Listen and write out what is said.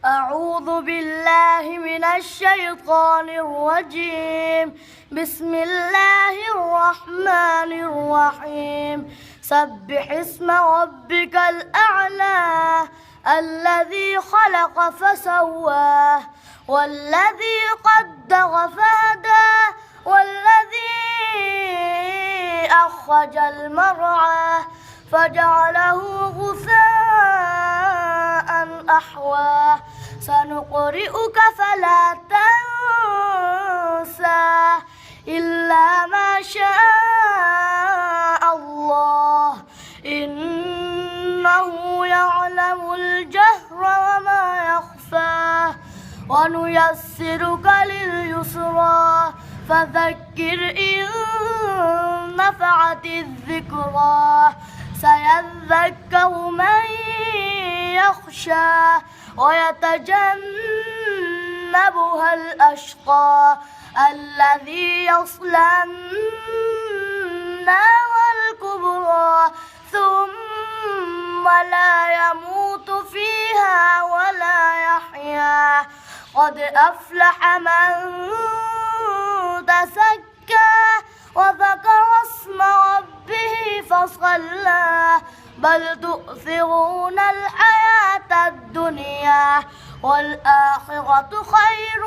أعوذ بالله من الشيطان الرجيم. بسم الله الرحمن الرحيم. سبح اسم ربك الأعلى الذي خلق فسواه والذي قدر فهدى والذي أخرج المرعى فجعله غثاء أحواه. سنقرئك فلا تنسى إلا ما شاء الله إنه يعلم الجهر وما يخفى. ونيسرك لليسرى فذكر إن نفعت الذكرى. سيذكر من يخشى ويتجنبها الأشقى الذي يصلى النار الكبرى ثم لا يموت فيها ولا يحيا. قد أفلح من تزكى وذكر اسم ربه فصلى. بل تؤثرون الحياة الدنيا والآخرة خير